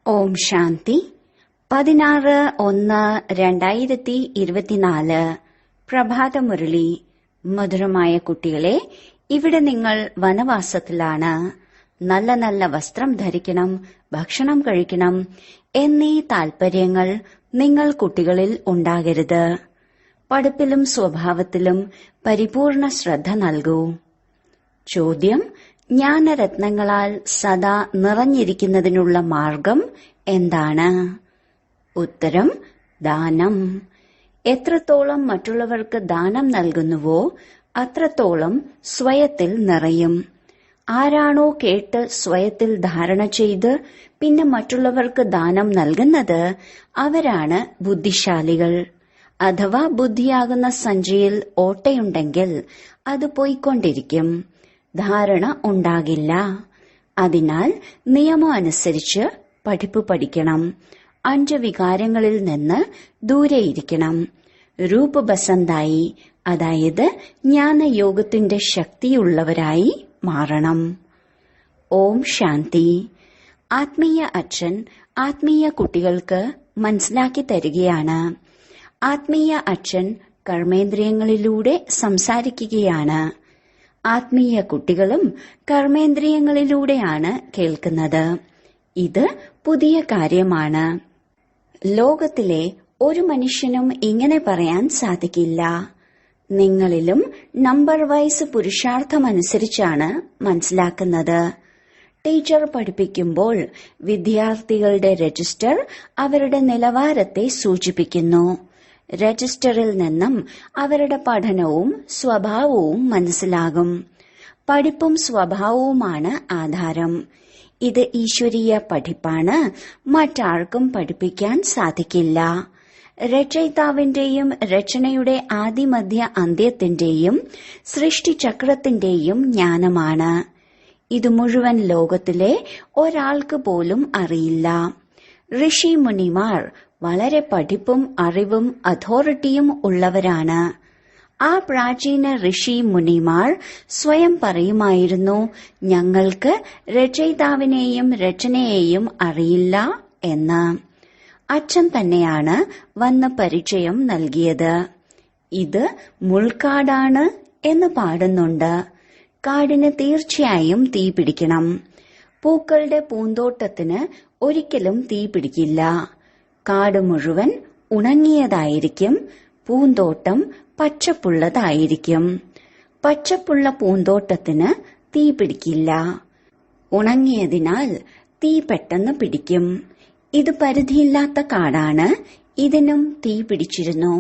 ഓം ശാന്തി 16/1/2024 പ്രഭാതമുരളി. മധുരമായ കുട്ടികളെ, ഇവിടെ നിങ്ങൾ വനവാസത്തിലാണ്. നല്ല നല്ല വസ്ത്രം ധരിക്കണം, ഭക്ഷണം കഴിക്കണം എന്നീ താൽപര്യങ്ങൾ നിങ്ങൾ കുട്ടികളിൽ ഉണ്ടാകരുത്. പഠിപ്പിലും സ്വഭാവത്തിലും പരിപൂർണ ശ്രദ്ധ നൽകൂ. ചോദ്യം: ജ്ഞാനരത്നങ്ങളാൽ സദാ നിറഞ്ഞിരിക്കുന്നതിനുള്ള മാർഗം എന്താണ്? ഉത്തരം: ദാനം. എത്രത്തോളം മറ്റുള്ളവർക്ക് ദാനം നൽകുന്നുവോ അത്രത്തോളം സ്വയത്തിൽ നിറയും. ആരാണോ കേട്ട് സ്വയത്തിൽ ധാരണ ചെയ്ത് പിന്നെ മറ്റുള്ളവർക്ക് ദാനം നൽകുന്നത് അവരാണ് ബുദ്ധിശാലികൾ. അഥവാ ബുദ്ധിയാകുന്ന സഞ്ചിയിൽ ഓട്ടയുണ്ടെങ്കിൽ അത് പോയിക്കൊണ്ടിരിക്കും, ധാരണ ഉണ്ടാകില്ല. അതിനാൽ നിയമം അനുസരിച്ച് പഠിപ്പ് പഠിക്കണം. 5 വികാരങ്ങളിൽ നിന്ന് ദൂരെയിരിക്കണം. രൂപബസന്തായി, അതായത് ജ്ഞാനയോഗത്തിന്റെ ശക്തിയുള്ളവരായി മാറണം. ഓം ശാന്തി. ആത്മീയ അച്ഛൻ ആത്മീയ കുട്ടികൾക്ക് മനസ്സിലാക്കി തരികയാണ്. ആത്മീയ അച്ഛൻ കർമ്മേന്ദ്രിയങ്ങളിലൂടെ സംസാരിക്കുകയാണ്. ആത്മീയ കുട്ടികളും കർമ്മേന്ദ്രിയങ്ങളിലൂടെയാണ് കേൾക്കുന്നത്. ഇത് പുതിയ കാര്യമാണ്. ലോകത്തിലെ ഒരു മനുഷ്യനും ഇങ്ങനെ പറയാൻ സാധിക്കില്ല. നിങ്ങളിലും നമ്പർ വൈസ് പുരുഷാർത്ഥമനുസരിച്ചാണ് മനസ്സിലാക്കുന്നത്. ടീച്ചർ പഠിപ്പിക്കുമ്പോൾ വിദ്യാർത്ഥികളുടെ രജിസ്റ്റർ അവരുടെ നിലവാരത്തെ സൂചിപ്പിക്കുന്നു. രജിസ്റ്ററിൽ നിന്നും അവരുടെ പഠനവും സ്വഭാവവും മനസ്സിലാകും. പഠിപ്പും സ്വഭാവവുമാണ് ആധാരം. ഇത് ഈശ്വരീയ പഠിപ്പാണ്. മറ്റാർക്കും പഠിപ്പിക്കാൻ സാധിക്കില്ല. രചയിതാവിന്റെയും രചനയുടെ ആദിമധ്യ അന്ത്യത്തിന്റെയും സൃഷ്ടിചക്രത്തിന്റെയും ജ്ഞാനമാണ്. ഇത് മുഴുവൻ ലോകത്തിലെ ഒരാൾക്ക് പോലും അറിയില്ല. ഋഷി മുനിമാർ വളരെ പഠിപ്പും അറിവും അതോറിറ്റിയും ഉള്ളവരാണ്. ആ പ്രാചീന ഋഷി മുനിമാർ സ്വയം പറയുമായിരുന്നു, ഞങ്ങൾക്ക് രചയിതാവിനെയും രചനയെയും അറിയില്ല എന്ന്. അച്ഛൻ തന്നെയാണ് വന്ന് പരിചയം നൽകിയത്. ഇത് മുൾക്കാടാണ് എന്ന് പാടുന്നുണ്ട്. കാടിന് തീർച്ചയായും തീ പിടിക്കണം. പൂക്കളുടെ പൂന്തോട്ടത്തിന് ഒരിക്കലും തീ പിടിക്കില്ല. കാട് മുഴുവൻ ഉണങ്ങിയതായിരിക്കും, പൂന്തോട്ടം പച്ചപ്പുള്ളതായിരിക്കും. പച്ചപ്പുള്ള പൂന്തോട്ടത്തിന് തീ പിടിക്കില്ല. ഉണങ്ങിയതിനാൽ തീ പെട്ടെന്ന് പിടിക്കും. ഇത് പരിധിയില്ലാത്ത കാടാണ്. ഇതിനും തീ പിടിച്ചിരുന്നു.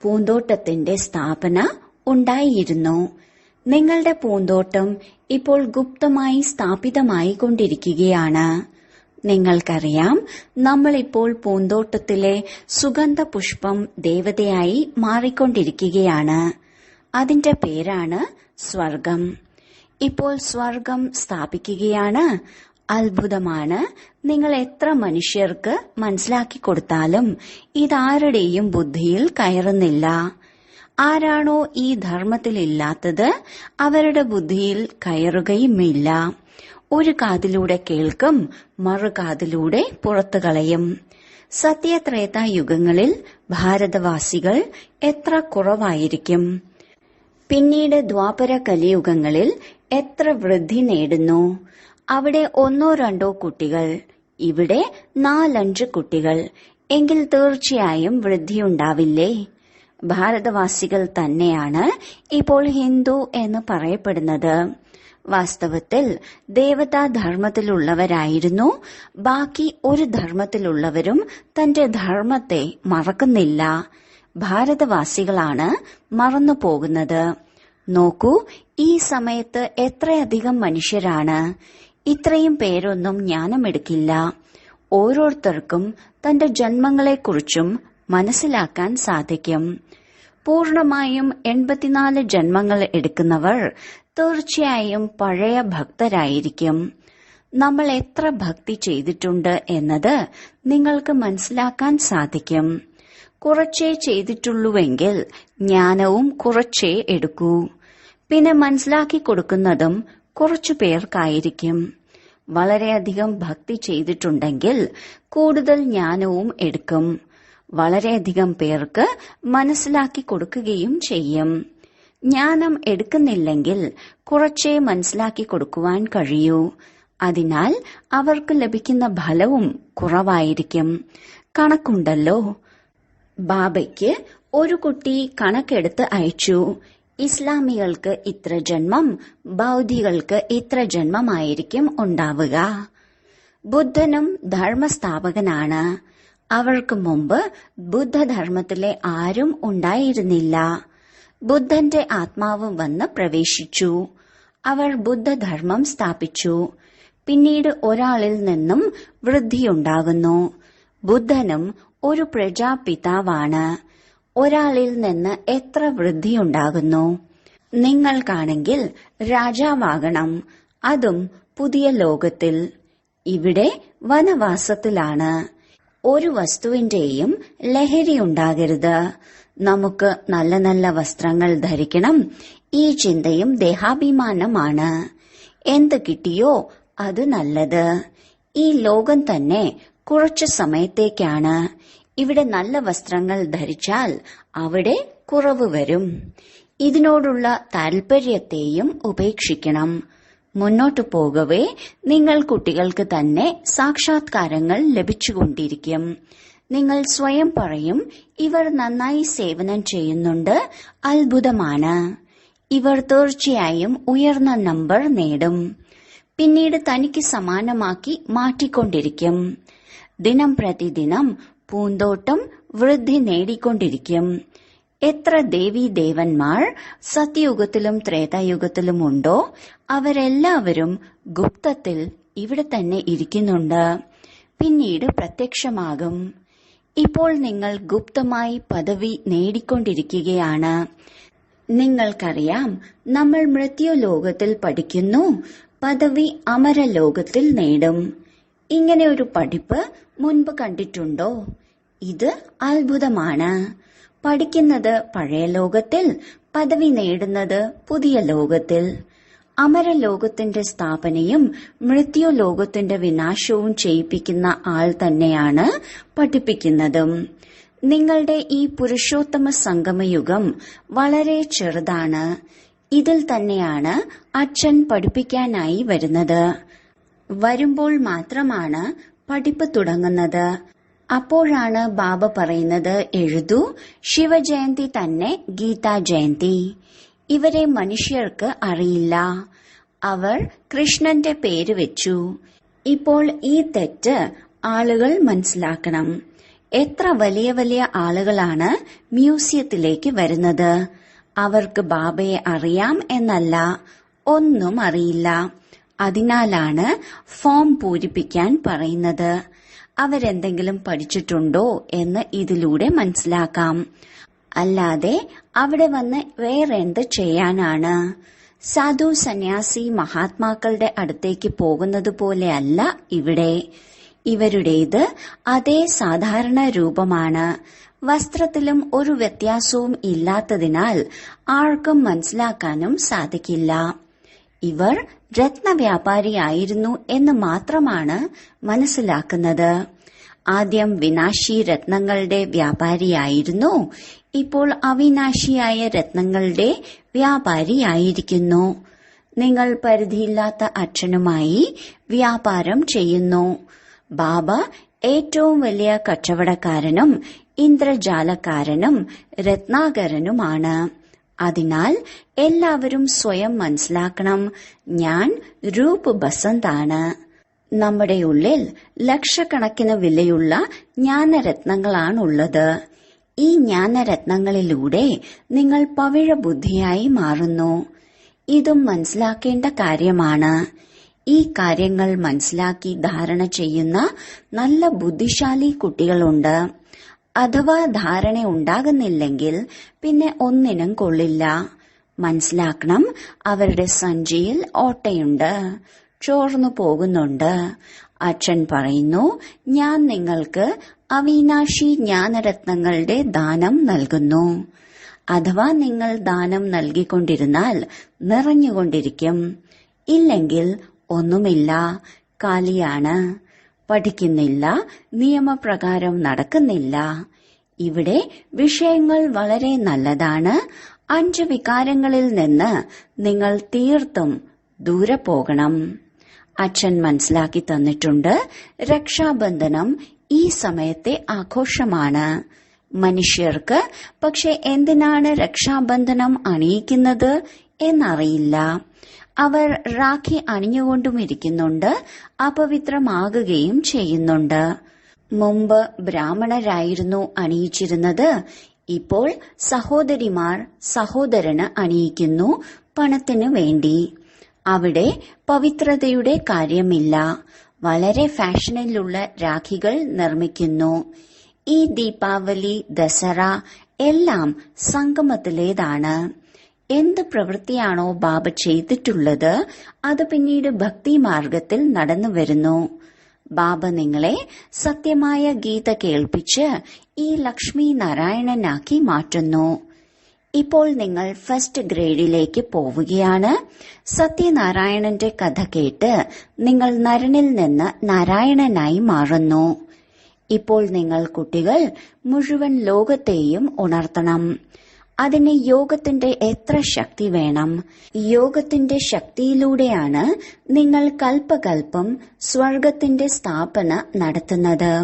പൂന്തോട്ടത്തിന്റെ സ്ഥാപന ഉണ്ടായിരുന്നു. നിങ്ങളുടെ പൂന്തോട്ടം ഇപ്പോൾ ഗുപ്തമായി സ്ഥാപിതമായി കൊണ്ടിരിക്കുകയാണ്. നിങ്ങൾക്കറിയാം, നമ്മളിപ്പോൾ പൂന്തോട്ടത്തിലെ സുഗന്ധ പുഷ്പം ദേവതയായി മാറിക്കൊണ്ടിരിക്കുകയാണ്. അതിന്റെ പേരാണ് സ്വർഗം. ഇപ്പോൾ സ്വർഗം സ്ഥാപിക്കുകയാണ്. അത്ഭുതമാണ്. നിങ്ങൾ എത്ര മനുഷ്യർക്ക് മനസ്സിലാക്കി കൊടുത്താലും ഇതാരുടെയും ബുദ്ധിയിൽ കയറുന്നില്ല. ആരാണോ ഈ ധർമ്മത്തിലില്ലാത്തത് അവരുടെ ബുദ്ധിയിൽ കയറുകയുമില്ല. ഒരു കാതിലൂടെ കേൾക്കും, മറുകാതിലൂടെ പുറത്തു കളയും. സത്യത്രേതായുഗങ്ങളിൽ ഭാരതവാസികൾ എത്ര കുറവായിരിക്കും. പിന്നീട് ദ്വാപര കലിയുഗങ്ങളിൽ എത്ര വൃദ്ധി നേടുന്നു. അവിടെ 1-2 കുട്ടികൾ, ഇവിടെ 4-5 കുട്ടികൾ. എങ്കിൽ തീർച്ചയായും വൃദ്ധിയുണ്ടാവില്ലേ? ഭാരതവാസികൾ തന്നെയാണ് ഇപ്പോൾ ഹിന്ദു എന്ന് പറയപ്പെടുന്നത്. വാസ്തവത്തിൽ ദേവതാധർമ്മത്തിലുള്ളവരായിരുന്നു. ബാക്കി ഒരു ധർമ്മത്തിലുള്ളവരും തന്റെ ധർമ്മത്തെ മറക്കുന്നില്ല. ഭാരതവാസികളാണ് മറന്നു പോകുന്നത്. നോക്കൂ, ഈ സമയത്ത് എത്രയധികം മനുഷ്യരാണ്. ഇത്രയും പേരൊന്നും ജ്ഞാനമെടുക്കില്ല. ഓരോരുത്തർക്കും തന്റെ ജന്മങ്ങളെക്കുറിച്ചും മനസ്സിലാക്കാൻ സാധിക്കും. പൂർണമായും 84 ജന്മങ്ങൾ എടുക്കുന്നവർ തീർച്ചയായും പഴയ ഭക്തരായിരിക്കും. നമ്മൾ എത്ര ഭക്തി ചെയ്തിട്ടുണ്ട് എന്നത് നിങ്ങൾക്ക് മനസ്സിലാക്കാൻ സാധിക്കും. കുറച്ചേ ചെയ്തിട്ടുള്ളൂവെങ്കിൽ ജ്ഞാനവും കുറച്ചേ എടുക്കൂ. പിന്നെ മനസ്സിലാക്കി കൊടുക്കുന്നതും കുറച്ചു പേർക്കായിരിക്കും. വളരെയധികം ഭക്തി ചെയ്തിട്ടുണ്ടെങ്കിൽ കൂടുതൽ ജ്ഞാനവും എടുക്കും. വളരെയധികം പേർക്ക് മനസ്സിലാക്കി കൊടുക്കുകയും ചെയ്യും. ജ്ഞാനം എടുക്കുന്നില്ലെങ്കിൽ കുറച്ചേ മനസ്സിലാക്കി കൊടുക്കുവാൻ കഴിയൂ. അതിനാൽ അവർക്ക് ലഭിക്കുന്ന ഫലവും കുറവായിരിക്കും. കണക്കുണ്ടല്ലോ. ബാബയ്ക്ക് ഒരു കുട്ടി കണക്കെടുത്ത് അയച്ചു. ഇസ്ലാമികൾക്ക് ഇത്ര ജന്മം, ബൗദ്ധികൾക്ക് ഇത്ര ജന്മമായിരിക്കും ഉണ്ടാവുക. ബുദ്ധനും ധർമ്മസ്ഥാപകനാണ്. അവർക്ക് മുമ്പ് ബുദ്ധധർമ്മത്തിലെ ആരും ഉണ്ടായിരുന്നില്ല. ബുദ്ധന്റെ ആത്മാവ് വന്ന് പ്രവേശിച്ചു. അവർ ബുദ്ധധർമ്മം സ്ഥാപിച്ചു. പിന്നീട് ഒരാളിൽ നിന്നും വൃദ്ധിയുണ്ടാകുന്നു. ബുദ്ധനും ഒരു പ്രജാപിതാവാണ്. ഒരാളിൽ നിന്ന് എത്ര വൃദ്ധിയുണ്ടാകുന്നു. നിങ്ങൾക്കാണെങ്കിൽ രാജാവാകണം, അതും പുതിയ ലോകത്തിൽ. ഇവിടെ വനവാസത്തിലാണ്. ഒരു വസ്തുവിന്റെയും ലഹരിയുണ്ടാകരുത്. നമുക്ക് നല്ല നല്ല വസ്ത്രങ്ങൾ ധരിക്കണം. ഈ ചിന്തയും ദേഹാഭിമാനമാണ്. എന്ത് കിട്ടിയോ അത് നല്ലത്. ഈ ലോകം തന്നെ കുറച്ചു സമയത്തേക്കാണ്. ഇവിടെ നല്ല വസ്ത്രങ്ങൾ ധരിച്ചാൽ അവിടെ കുറവ് വരും. ഇതിനോടുള്ള താൽപര്യത്തെയും ഉപേക്ഷിക്കണം. മുന്നോട്ടു പോകവേ നിങ്ങൾ കുട്ടികൾക്ക് തന്നെ സാക്ഷാത്കാരങ്ങൾ ലഭിച്ചുകൊണ്ടിരിക്കും. നിങ്ങൾ സ്വയം പറയും, ഇവർ നന്നായി സേവനം ചെയ്യുന്നുണ്ട്, അത്ഭുതമാണ്. ഇവർ തീർച്ചയായും ഉയർന്ന നമ്പർ നേടും. പിന്നീട് തനിക്ക് സമാനമാക്കി മാറ്റിക്കൊണ്ടിരിക്കും. ദിനം പ്രതിദിനം പൂന്തോട്ടം വൃദ്ധി നേടിക്കൊണ്ടിരിക്കും. എത്ര ദേവീദേവന്മാർ സത്യയുഗത്തിലും ത്രേതായുഗത്തിലുമുണ്ടോ അവരെല്ലാവരും ഗുപ്തത്തിൽ ഇവിടെ തന്നെ ഇരിക്കുന്നുണ്ട്. പിന്നീട് പ്രത്യക്ഷമാകും. ഇപ്പോൾ നിങ്ങൾ ഗുപ്തമായി പദവി നേടിക്കൊണ്ടിരിക്കുകയാണ്. നിങ്ങൾക്കറിയാം, നമ്മൾ മൃത്യുലോകത്തിൽ പഠിക്കുന്നു, പദവി അമരലോകത്തിൽ നേടും. ഇങ്ങനെ ഒരു പഠിപ്പ് മുൻപ് കണ്ടിട്ടുണ്ടോ? ഇത് അത്ഭുതമാണ്. പഠിക്കുന്നത് പഴയ ലോകത്തിൽ, പദവി നേടുന്നത് പുതിയ ലോകത്തിൽ. അമരലോകത്തിന്റെ സ്ഥാപനയും മൃത്യുലോകത്തിന്റെ വിനാശവും ചെയ്യിപ്പിക്കുന്ന ആൾ തന്നെയാണ് പഠിപ്പിക്കുന്നതും. നിങ്ങളുടെ ഈ പുരുഷോത്തമ സംഗമയുഗം വളരെ ചെറുതാണ്. ഇതിൽ തന്നെയാണ് അച്ഛൻ പഠിപ്പിക്കാനായി വരുന്നത്. വരുമ്പോൾ മാത്രമാണ് പഠിപ്പ് തുടങ്ങുന്നത്. അപ്പോഴാണ് ബാബ പറയുന്നത്, എഴുതൂ, ശിവജയന്തി തന്നെ ഗീതാ ജയന്തി. ഇവരെ മനുഷ്യർക്ക് അറിയില്ല. അവർ കൃഷ്ണന്റെ പേര് വെച്ചു. ഇപ്പോൾ ഈ തെറ്റ് ആളുകൾ മനസ്സിലാക്കണം. എത്ര വലിയ വലിയ ആളുകളാണ് മ്യൂസിയത്തിലേക്ക് വരുന്നത്. അവർക്ക് ബാബയെ അറിയാം എന്നല്ല, ഒന്നും അറിയില്ല. അതിനാലാണ് ഫോം പൂരിപ്പിക്കാൻ പറയുന്നത്. അവരെന്തെങ്കിലും പഠിച്ചിട്ടുണ്ടോ എന്ന് ഇതിലൂടെ മനസ്സിലാക്കാം. അല്ലാതെ അവിടെ വന്ന് വേറെന്ത് ചെയ്യാനാണ്? സാധു സന്യാസി മഹാത്മാക്കളുടെ അടുത്തേക്ക് പോകുന്നത് പോലെയല്ല ഇവിടെ. ഇവരുടേത് അതേ സാധാരണ രൂപമാണ്. വസ്ത്രത്തിലും ഒരു വ്യത്യാസവും ഇല്ലാത്തതിനാൽ ആർക്കും മനസ്സിലാക്കാനും സാധിക്കില്ല. ഇവർ രത്നവ്യാപാരിയായിരുന്നു എന്ന് മാത്രമാണ് മനസ്സിലാക്കുന്നത്. ആദ്യം വിനാശി രത്നങ്ങളുടെ വ്യാപാരിയായിരുന്നു, ഇപ്പോൾ അവിനാശിയായ രത്നങ്ങളുടെ വ്യാപാരിയായിരിക്കുന്നു. നിങ്ങൾ പരിധിയില്ലാത്ത അച്ഛനുമായി വ്യാപാരം ചെയ്യുന്നു. ബാബ ഏറ്റവും വലിയ കച്ചവടക്കാരനും ഇന്ദ്രജാലക്കാരനും രത്നാകരനുമാണ്. അതിനാൽ എല്ലാവരും സ്വയം മനസ്സിലാക്കണം, ഞാൻ രൂപ് ബസന്താണ്. നമ്മുടെ ഉള്ളിൽ ലക്ഷക്കണക്കിന് വിലയുള്ള ജ്ഞാനരത്നങ്ങളാണുള്ളത്. ഈ ജ്ഞാനരത്നങ്ങളിലൂടെ നിങ്ങൾ പവിഴ ബുദ്ധിയായി മാറുന്നു. ഇതും മനസ്സിലാക്കേണ്ട കാര്യമാണ്. ഈ കാര്യങ്ങൾ മനസ്സിലാക്കി ധാരണ ചെയ്യുന്ന നല്ല ബുദ്ധിശാലി കുട്ടികളുണ്ട്. അഥവാ ധാരണ ഉണ്ടാകുന്നില്ലെങ്കിൽ പിന്നെ ഒന്നിനും കൊള്ളില്ല. മനസ്സിലാക്കണം, അവരുടെ സഞ്ചിയിൽ ഓട്ടയുണ്ട്, ചോർന്നു പോകുന്നുണ്ട്. അച്ഛൻ പറയുന്നു, ഞാൻ നിങ്ങൾക്ക് അവിനാശി ജ്ഞാനരത്നങ്ങളുടെ ദാനം നൽകുന്നു. അഥവാ നിങ്ങൾ ദാനം നൽകിക്കൊണ്ടിരുന്നാൽ നിറഞ്ഞുകൊണ്ടിരിക്കും. ഇല്ലെങ്കിൽ ഒന്നുമില്ല. കാലിയാണ്. പഠിക്കുന്നില്ല, നിയമപ്രകാരം നടക്കുന്നില്ല. ഇവിടെ വിഷയങ്ങൾ വളരെ നല്ലതാണ്. 5 വികാരങ്ങളിൽ നിന്ന് നിങ്ങൾ തീർത്തും ദൂരെ പോകണം. അച്ഛൻ മനസ്സിലാക്കി തന്നിട്ടുണ്ട്, രക്ഷാബന്ധനം ഈ സമയത്തെ ആഘോഷമാണ് മനുഷ്യർക്ക്. പക്ഷെ എന്തിനാണ് രക്ഷാബന്ധനം അണിയിക്കുന്നത് എന്നറിയില്ല. അവർ രാഖി അണിഞ്ഞുകൊണ്ടുമിരിക്കുന്നുണ്ട്, അപവിത്രമാകുകയും ചെയ്യുന്നുണ്ട്. മുമ്പ് ബ്രാഹ്മണരായിരുന്നു അണിയിച്ചിരുന്നത്. ഇപ്പോൾ സഹോദരിമാർ സഹോദരന് അണിയിക്കുന്നു, പണത്തിനു വേണ്ടി. അവിടെ പവിത്രതയുടെ കാര്യമില്ല. വളരെ ഫാഷനിലുള്ള രാഖികൾ നിർമ്മിക്കുന്നു. ഈ ദീപാവലി, ദസറ എല്ലാം സംഗമത്തിലേതാണ്. എന്ത് പ്രവൃത്തിയാണോ ബാബ ചെയ്തിട്ടുള്ളത് അത് പിന്നീട് ഭക്തി മാർഗത്തിൽ നടന്നു വരുന്നു. ബാബ നിങ്ങളെ സത്യമായ ഗീത കേൾപ്പിച്ച് ഈ ലക്ഷ്മി നാരായണനാക്കി മാറ്റുന്നു. ഇപ്പോൾ നിങ്ങൾ ഫസ്റ്റ് ഗ്രേഡിലേക്ക് പോവുകയാണ്. സത്യനാരായണന്റെ കഥ കേട്ട് നിങ്ങൾ നരനിൽ നിന്ന് നാരായണനായി മാറുന്നു. ഇപ്പോൾ നിങ്ങൾ കുട്ടികൾ മുഴുവൻ ലോകത്തെയും ഉണർത്തണം. അതിന് യോഗത്തിന്റെ എത്ര ശക്തി വേണം? യോഗത്തിന്റെ ശക്തിയിലൂടെയാണ് നിങ്ങൾ കൽപ്പകൽപ്പം സ്വർഗത്തിന്റെ സ്ഥാപന നടത്തുന്നത്.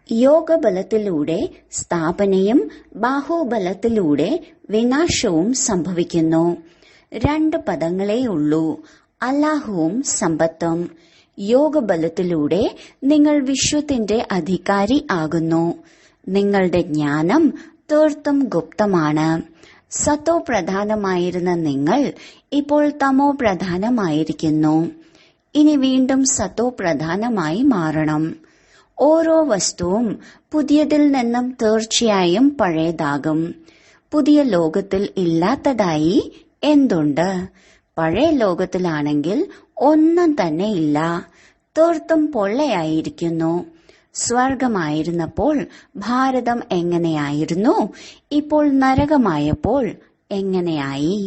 യോഗബലത്തിലൂടെ സ്ഥാപനയും ബാഹുബലത്തിലൂടെ വിനാശവും സംഭവിക്കുന്നു. 2 പദങ്ങളേ ഉള്ളൂ, അല്ലാഹുവും സമ്പത്തും. യോഗബലത്തിലൂടെ നിങ്ങൾ വിശ്വത്തിന്റെ അധികാരി ആകുന്നു. നിങ്ങളുടെ ജ്ഞാനം തീർത്തും ഗുപ്തമാണ്. സത്തോ പ്രധാനമായിരുന്ന നിങ്ങൾ ഇപ്പോൾ തമോ പ്രധാനമായിരിക്കുന്നു. ഇനി വീണ്ടും സത്തോ പ്രധാനമായി മാറണം. ഓരോ വസ്തുവും പുതിയതിൽ നിന്നും തീർച്ചയായും പഴയതാകും. പുതിയ ലോകത്തിൽ ഇല്ലാത്തതായി എന്തുണ്ട്? പഴയ ലോകത്തിലാണെങ്കിൽ ഒന്നും തന്നെ ഇല്ല, തീർത്തും പൊള്ളയായിരിക്കുന്നു. സ്വർഗമായിരുന്നപ്പോൾ ഭാരതം എങ്ങനെയായിരുന്നു? ഇപ്പോൾ നരകമായപ്പോൾ എങ്ങനെയായി?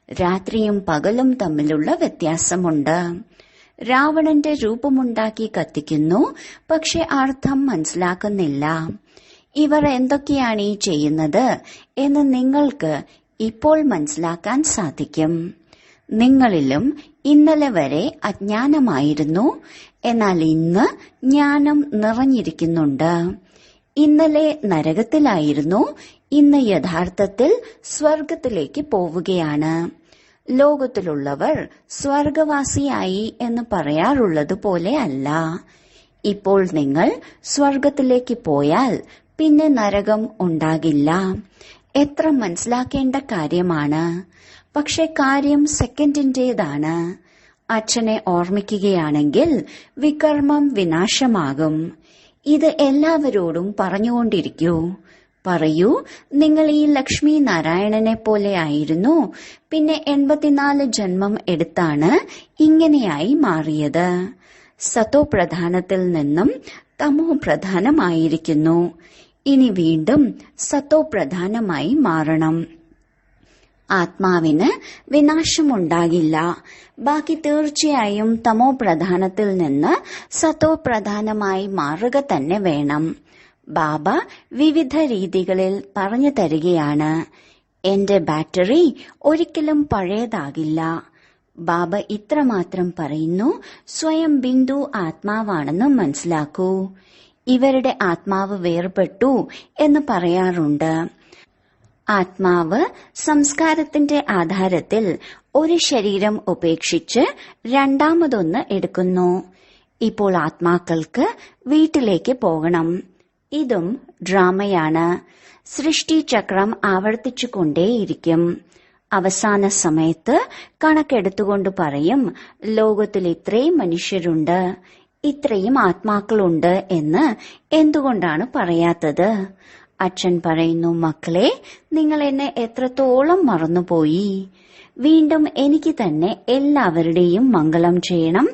രാത്രിയും പകലും തമ്മിലുള്ള വ്യത്യാസമുണ്ട്. രാവണന്റെ രൂപമുണ്ടാക്കി കത്തിക്കുന്നു, പക്ഷെ അർത്ഥം മനസ്സിലാക്കുന്നില്ല. ഇവർ എന്തൊക്കെയാണ് ഈ ചെയ്യുന്നത് എന്ന് നിങ്ങൾക്ക് ഇപ്പോൾ മനസ്സിലാക്കാൻ സാധിക്കും. നിങ്ങളിലും ഇന്നലെ വരെ അജ്ഞാനമായിരുന്നു, എന്നാൽ ഇന്ന് ജ്ഞാനം നിറഞ്ഞിരിക്കുന്നുണ്ട്. ഇന്നലെ നരകത്തിലായിരുന്നു, ഇന്ന് യഥാർത്ഥത്തിൽ സ്വർഗത്തിലേക്ക് പോവുകയാണ്. ലോകത്തിലുള്ളവർ സ്വർഗവാസിയായി എന്ന് പറയാറുള്ളത് പോലെ അല്ല. ഇപ്പോൾ നിങ്ങൾ സ്വർഗത്തിലേക്ക് പോയാൽ പിന്നെ നരകം ഉണ്ടാകില്ല. എത്ര മനസ്സിലാക്കേണ്ട കാര്യമാണ്. പക്ഷെ കാര്യം സെക്കൻഡിന്റേതാണ്. അച്ഛനെ ഓർമ്മിക്കുകയാണെങ്കിൽ വികർമ്മം വിനാശമാകും. ഇത് എല്ലാവരോടും പറഞ്ഞുകൊണ്ടിരിക്കൂ. പറയൂ, നിങ്ങൾ ഈ ലക്ഷ്മി നാരായണനെ പോലെ ആയിരുന്നു, പിന്നെ 84 ജന്മം എടുത്താണ് ഇങ്ങനെയായി മാറിയത്. സത്തോ പ്രധാനത്തിൽ നിന്നും തമോ പ്രധാനമായിരിക്കുന്നു. ഇനി വീണ്ടും സത്തോ പ്രധാനമായി മാറണം. ആത്മാവിന് വിനാശമുണ്ടാകില്ല. ബാക്കി തീർച്ചയായും തമോ പ്രധാനത്തിൽ നിന്ന് സത്തോ പ്രധാനമായി മാറുക തന്നെ വേണം. ബാബ വിവിധ രീതികളിൽ പറഞ്ഞു തരികയാണ്. എന്റെ ബാറ്ററി ഒരിക്കലും പഴയതാകില്ല. ബാബ ഇത്രമാത്രം പറയുന്നു, സ്വയം ബിന്ദു ആത്മാവാണെന്ന് മനസ്സിലാക്കൂ. ഇവരുടെ ആത്മാവ് വേർപെട്ടു എന്ന് പറയാറുണ്ട്. ആത്മാവ് സംസ്കാരത്തിന്റെ ആധാരത്തിൽ ഒരു ശരീരം ഉപേക്ഷിച്ച് രണ്ടാമതൊന്ന് എടുക്കുന്നു. ഇപ്പോൾ ആത്മാക്കൾക്ക് വീട്ടിലേക്ക് പോകണം. ഇതും ഡ്രാമയാണ്. സൃഷ്ടിചക്രം ആവർത്തിച്ചുകൊണ്ടേയിരിക്കും. അവസാന സമയത്ത് കണക്കെടുത്തുകൊണ്ട് പറയും, ലോകത്തിൽ ഇത്രയും മനുഷ്യരുണ്ട്, ഇത്രയും ആത്മാക്കളുണ്ട് എന്ന് എന്തുകൊണ്ടാണ് പറയാത്തത്? അച്ഛൻ പറയുന്നു, മക്കളെ, നിങ്ങൾ എന്നെ എത്രത്തോളം മറന്നുപോയി. വീണ്ടും എനിക്ക് തന്നെ എല്ലാവരുടെയും മംഗളം ചെയ്യണം.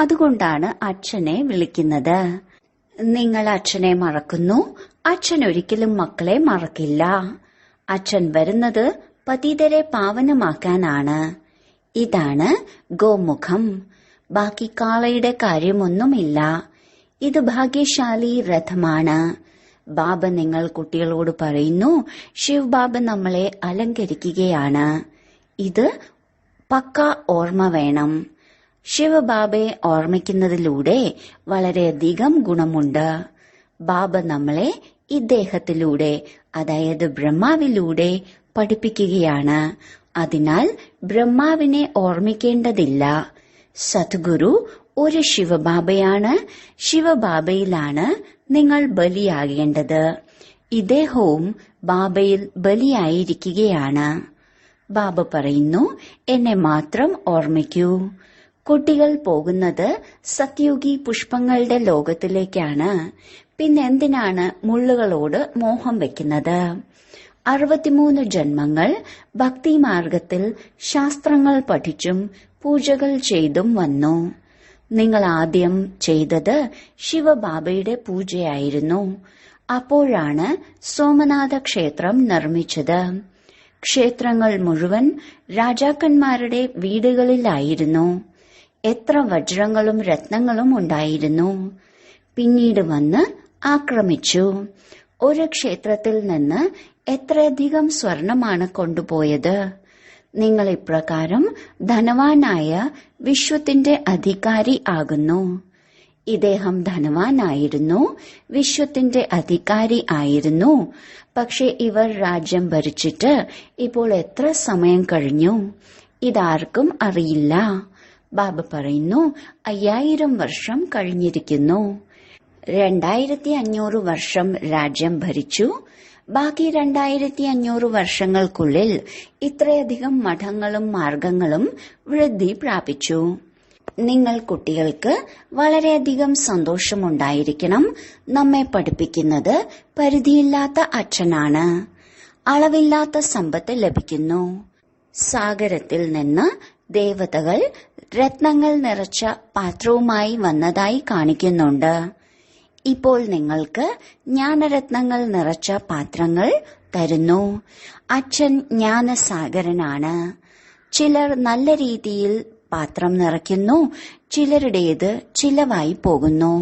അതുകൊണ്ടാണ് അച്ഛനെ വിളിക്കുന്നത്. നിങ്ങൾ അച്ഛനെ മറക്കുന്നു. അച്ഛൻ ഒരിക്കലും മക്കളെ മറക്കില്ല. അച്ഛൻ വരുന്നത് പതിതരെ പാവനമാക്കാനാണ്. ഇതാണ് ഗോമുഖം. ബാക്കി കാളയുടെ കാര്യമൊന്നുമില്ല. ഇത് ഭാഗ്യശാലി രഥമാണ്. ബാബ നിങ്ങൾ കുട്ടികളോട് പറയുന്നു, ശിവ് ബാബ നമ്മളെ അലങ്കരിക്കുകയാണ്. ഇത് പക്ക ഓർമ്മ വേണം. ശിവബാബയെ ഓർമ്മിക്കുന്നതിലൂടെ വളരെയധികം ഗുണമുണ്ട്. ബാബ നമ്മളെ ഇദ്ദേഹത്തിലൂടെ, അതായത് ബ്രഹ്മാവിലൂടെ പഠിപ്പിക്കുകയാണ്. അതിനാൽ ബ്രഹ്മാവിനെ ഓർമ്മിക്കേണ്ടതില്ല. സദ്ഗുരു ഒരു ശിവബാബയാണ്. ശിവബാബയിലാണ് നിങ്ങൾ ബലിയാകേണ്ടത്. ഇദ്ദേഹവും ബാബയിൽ ബലിയായിരിക്കുകയാണ്. ബാബ പറയുന്നു, എന്നെ മാത്രം ഓർമ്മിക്കൂ. കുട്ടികൾ പോകുന്നത് സത്യുഗി പുഷ്പങ്ങളുടെ ലോകത്തിലേക്കാണ്. പിന്നെന്തിനാണ് മുള്ളുകളോട് മോഹം വെക്കുന്നത്? 63 ജന്മങ്ങൾ ഭക്തിമാർഗത്തിൽ ശാസ്ത്രങ്ങൾ പഠിച്ചും പൂജകൾ ചെയ്തും വന്നു. നിങ്ങൾ ആദ്യം ചെയ്തത് ശിവബാബയുടെ പൂജയായിരുന്നു. അപ്പോഴാണ് സോമനാഥ ക്ഷേത്രം നിർമ്മിച്ചത്. ക്ഷേത്രങ്ങൾ മുഴുവൻ രാജാക്കന്മാരുടെ വീടുകളിലായിരുന്നു. എത്ര വജ്രങ്ങളും രത്നങ്ങളും ഉണ്ടായിരുന്നു. പിന്നീട് വന്ന് ആക്രമിച്ചു. ഒരു ക്ഷേത്രത്തിൽ നിന്ന് എത്രയധികം സ്വർണമാണ് കൊണ്ടുപോയത്. നിങ്ങൾ ഇപ്രകാരം ധനവാനായ വിശ്വത്തിന്റെ അധികാരി ആകുന്നു. ഇദ്ദേഹം ധനവാനായിരുന്നു, വിശ്വത്തിന്റെ അധികാരി ആയിരുന്നു. പക്ഷെ ഇവർ രാജ്യം ഭരിച്ചിട്ട് ഇപ്പോൾ എത്ര സമയം കഴിഞ്ഞു ഇതാർക്കും അറിയില്ല. ബാബ പറയുന്നു, 5000 വർഷം കഴിഞ്ഞിരിക്കുന്നു. 2500 വർഷം രാജ്യം ഭരിച്ചു. ബാക്കി 2500 വർഷങ്ങൾക്കുള്ളിൽ ഇത്രയധികം മഠങ്ങളും മാർഗങ്ങളും വൃദ്ധി പ്രാപിച്ചു. നിങ്ങൾ കുട്ടികൾക്ക് വളരെയധികം സന്തോഷമുണ്ടായിരിക്കണം. നമ്മെ പഠിപ്പിക്കുന്നത് പരിധിയില്ലാത്ത അച്ഛനാണ്. അളവില്ലാത്ത സമ്പത്ത് ലഭിക്കുന്നു. സാഗരത്തിൽ നിന്ന് ദേവതകൾ രത്നങ്ങൾ നിറച്ച പാത്രവുമായി വന്നതായി കാണിക്കുന്നുണ്ട്. ഇപ്പോൾ നിങ്ങൾക്ക് ജ്ഞാനരത്നങ്ങൾ നിറച്ച പാത്രങ്ങൾ തരുന്നു. അച്ഛൻ ജ്ഞാനസാഗരനാണ്. ചിലർ നല്ല രീതിയിൽ പാത്രം നിറയ്ക്കുന്നു, ചിലരുടേത് ചിലവായി പോകുന്നു.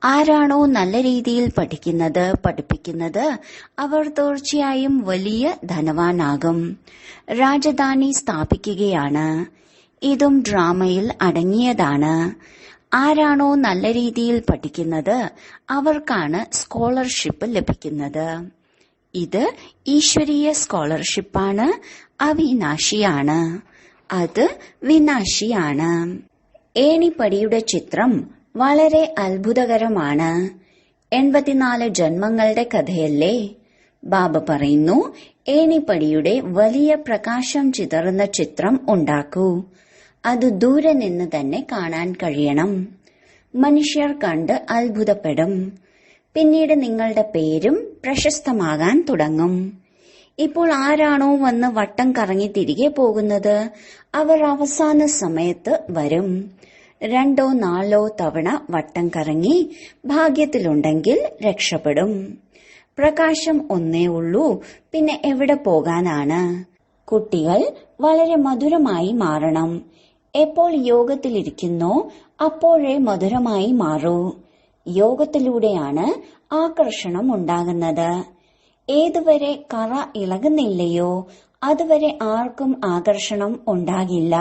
ആരാണോ നല്ല രീതിയിൽ പഠിപ്പിക്കുന്നത് അവർ തീർച്ചയായും വലിയ ധനവാനാകും. രാജധാനി സ്ഥാപിക്കുകയാണ്. ഇതും ഡ്രാമയിൽ അടങ്ങിയതാണ്. ആരാണോ നല്ല രീതിയിൽ പഠിക്കുന്നത് അവർക്കാണ് സ്കോളർഷിപ്പ് ലഭിക്കുന്നത്. ഇത് ഈശ്വരീയ സ്കോളർഷിപ്പാണ്. അവിനാശിയാണ്. അത് വിനാശിയാണ്. ഏണിപ്പടിയുടെ ചിത്രം വളരെ അത്ഭുതകരമാണ്. 84 ജന്മങ്ങളുടെ കഥയല്ലേ? ബാബ പറയുന്നു, ഏണിപ്പടിയുടെ വലിയ പ്രകാശം ചിതറുന്ന ചിത്രം ഉണ്ടാക്കൂ. അത് ദൂരെ നിന്ന് തന്നെ കാണാൻ കഴിയണം. മനുഷ്യർ കണ്ട് അത്ഭുതപ്പെടും. പിന്നീട് നിങ്ങളുടെ പേരും പ്രശസ്തമാകാൻ തുടങ്ങും. ഇപ്പോൾ ആരാണോ വന്ന് വട്ടം കറങ്ങി തിരികെ പോകുന്നത് അവർ അവസാന സമയത്ത് വരും. 2 4 തവണ വട്ടം കറങ്ങി ഭാഗ്യത്തിലുണ്ടെങ്കിൽ രക്ഷപ്പെടും. പ്രകാശം ഒന്നേ ഉള്ളൂ. പിന്നെ എവിടെ പോകാനാണ്? കുട്ടികൾ വളരെ മധുരമായി മാറണം. എപ്പോൾ യോഗത്തിലിരിക്കുന്നോ അപ്പോഴേ മധുരമായി മാറൂ. യോഗത്തിലൂടെയാണ് ആകർഷണം ഉണ്ടാകുന്നത്. ഏതുവരെ കറ ഇളകുന്നില്ലയോ അതുവരെ ആർക്കും ആകർഷണം ഉണ്ടാകില്ല.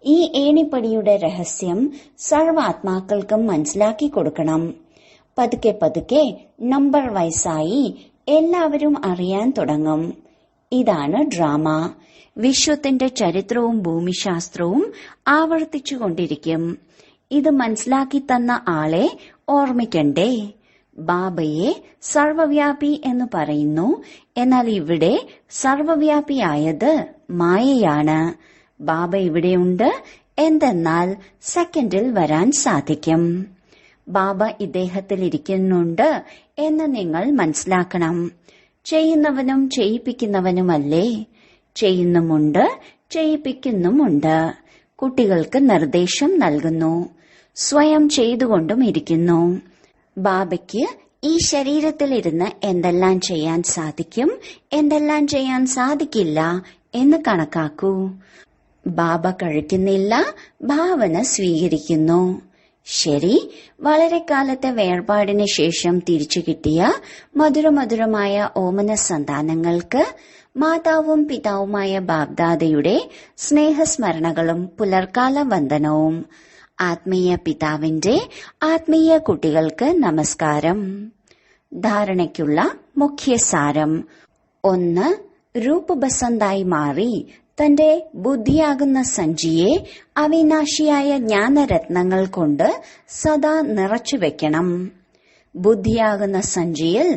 ഈ ഏണിപ്പടിയുടെ രഹസ്യം സർവാത്മാക്കൾക്കും മനസ്സിലാക്കി കൊടുക്കണം. പതുക്കെ പതുക്കെ നമ്പർ വയസ്സായി എല്ലാവരും അറിയാൻ തുടങ്ങും. ഇതാണ് ഡ്രാമ. വിശ്വത്തിന്റെ ചരിത്രവും ഭൂമിശാസ്ത്രവും ആവർത്തിച്ചുകൊണ്ടിരിക്കും. ഇത് മനസ്സിലാക്കി തന്ന ആളെ ഓർമ്മിക്കണ്ടേ? ബാബയെ സർവവ്യാപി എന്ന് പറയുന്നു. എന്നാൽ ഇവിടെ സർവവ്യാപിയായത് മായയാണ്. ബാബ ഇവിടെയുണ്ട്. എന്തെന്നാൽ സെക്കൻഡിൽ വരാൻ സാധിക്കും. ബാബ ഇദ്ദേഹത്തിൽ ഇരിക്കുന്നുണ്ട് എന്ന് നിങ്ങൾ മനസ്സിലാക്കണം. ചെയ്യുന്നവനും ചെയ്യിപ്പിക്കുന്നവനുമല്ലേ? ചെയ്യുന്നുമുണ്ട്, ചെയ്യിപ്പിക്കുന്നുമുണ്ട്. കുട്ടികൾക്ക് നിർദ്ദേശം നൽകുന്നു. സ്വയം ചെയ്തുകൊണ്ടും ഇരിക്കുന്നു. ബാബയ്ക്ക് ഈ ശരീരത്തിലിരുന്ന് എന്തെല്ലാം ചെയ്യാൻ സാധിക്കും, എന്തെല്ലാം ചെയ്യാൻ സാധിക്കില്ല എന്ന് കണക്കാക്കൂ. ബാബ കഴിക്കുന്നില്ല, ഭാവന സ്വീകരിക്കുന്നു. ശരി, വളരെ കാലത്തെ വേർപാടിന് ശേഷം തിരിച്ചു കിട്ടിയ മധുരമധുരമായ ഓമന സന്താനങ്ങൾക്ക് മാതാവും പിതാവുമായ ബാബ്ദാദയുടെ സ്നേഹസ്മരണകളും പുലർക്കാല വന്ദനവും. ആത്മീയ പിതാവിന്റെ ആത്മീയ കുട്ടികൾക്ക് നമസ്കാരം. ധാരണയ്ക്കുള്ള മുഖ്യസാരം: 1. രൂപബസന്തായി മാറി തന്റെ ബുദ്ധിയാകുന്ന സഞ്ചിയെ അവിനാശിയായ ജ്ഞാനരത്നങ്ങൾ കൊണ്ട് സദാ നിറച്ചുവെക്കണം. ബുദ്ധിയാകുന്ന സഞ്ചിയിൽ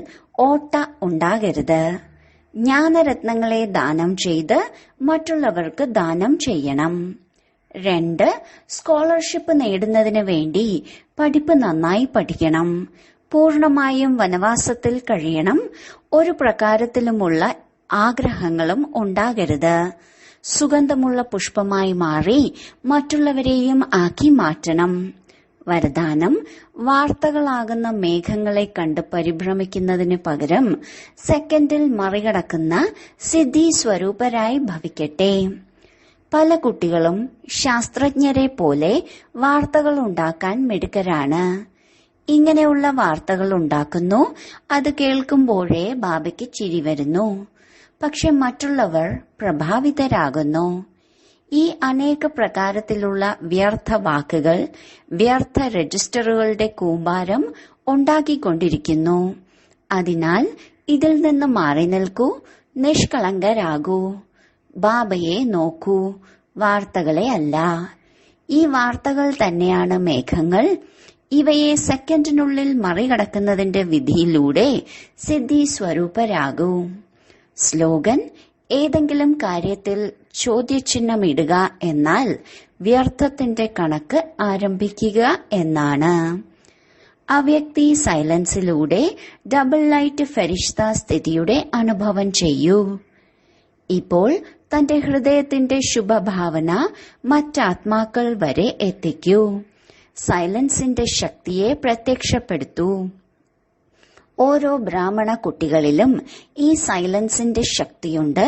ഓട്ട ഉണ്ടാകരുത്. ജ്ഞാനരത്നങ്ങളെ ദാനം ചെയ്ത് മറ്റുള്ളവർക്ക് ദാനം ചെയ്യണം. 2. സ്കോളർഷിപ്പ് നേടുന്നതിന് വേണ്ടി പഠിപ്പ് നന്നായി പഠിക്കണം. പൂർണമായും വനവാസത്തിൽ കഴിയണം. ഒരു പ്രകാരത്തിലുമുള്ള ആഗ്രഹങ്ങളും ഉണ്ടാകരുത്. സുഗന്ധമുള്ള പുഷ്പമായി മാറി മറ്റുള്ളവരെയും ആക്കി മാറ്റണം. വരദാനം: വാർത്തകളാകുന്ന മേഘങ്ങളെ കണ്ട് പരിഭ്രമിക്കുന്നതിന് പകരം സെക്കൻഡിൽ മറികടക്കുന്ന സിദ്ധി സ്വരൂപരായി ഭവിക്കട്ടെ. പല കുട്ടികളും ശാസ്ത്രജ്ഞരെ പോലെ വാർത്തകൾ ഉണ്ടാക്കാൻ മിടുക്കരാണ്. ഇങ്ങനെയുള്ള വാർത്തകൾ ഉണ്ടാക്കുന്നു. അത് കേൾക്കുമ്പോഴേ ബാബയ്ക്ക് ചിരി വരുന്നു. പക്ഷെ മറ്റുള്ളവർ പ്രഭാവിതരാകുന്നു. ഈ അനേക പ്രകാരത്തിലുള്ള വ്യർത്ഥ വാക്കുകൾ വ്യർത്ഥ രജിസ്റ്ററുകളുടെ കൂമ്പാരം ഉണ്ടാക്കിക്കൊണ്ടിരിക്കുന്നു. അതിനാൽ ഇതിൽ നിന്ന് മാറി നിൽക്കൂ, നിഷ്കളങ്കരാകൂ. ബാബയെ നോക്കൂ, വാർത്തകളെ അല്ല. ഈ വാർത്തകൾ തന്നെയാണ് മേഘങ്ങൾ. ഇവയെ സെക്കൻഡിനുള്ളിൽ മറികടക്കുന്നതിന്റെ വിധിയിലൂടെ സിദ്ധി സ്വരൂപരാകൂ. സ്ലോഗൻ: ഏതെങ്കിലും കാര്യത്തിൽ ചോദ്യചിഹ്നമിടുക എന്നാൽ വ്യർത്ഥത്തിന്റെ കണക്ക് ആരംഭിക്കുക എന്നാണ്. അവ്യക്തി സൈലൻസിലൂടെ ഡബിൾ ലൈറ്റ് ഫരിഷ്ത സ്ഥിതിയുടെ അനുഭവം ചെയ്യൂ. ഇപ്പോൾ തന്റെ ഹൃദയത്തിന്റെ ശുഭഭാവന മറ്റാത്മാക്കൾ വരെ എത്തിക്കൂ. സൈലൻസിന്റെ ശക്തിയെ പ്രത്യക്ഷപ്പെടുത്തൂ. ഓരോ ബ്രാഹ്മണ കുട്ടികളിലും ഈ സൈലൻസിന്റെ ശക്തിയുണ്ട്.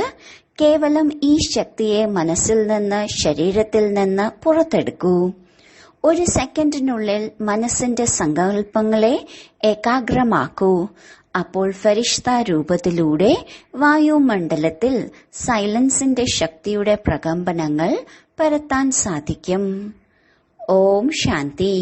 കേവലം ഈ ശക്തിയെ മനസ്സിൽ നിന്ന്, ശരീരത്തിൽ നിന്ന് പുറത്തെടുക്കൂ. ഒരു സെക്കൻഡിനുള്ളിൽ മനസ്സിന്റെ സങ്കല്പങ്ങളെ ഏകാഗ്രമാക്കൂ. അപ്പോൾ ഫരിഷ്ത രൂപത്തിലൂടെ വായുമണ്ഡലത്തിൽ സൈലൻസിന്റെ ശക്തിയുടെ പ്രകമ്പനങ്ങൾ പരത്താൻ സാധിക്കും. ഓം ശാന്തി.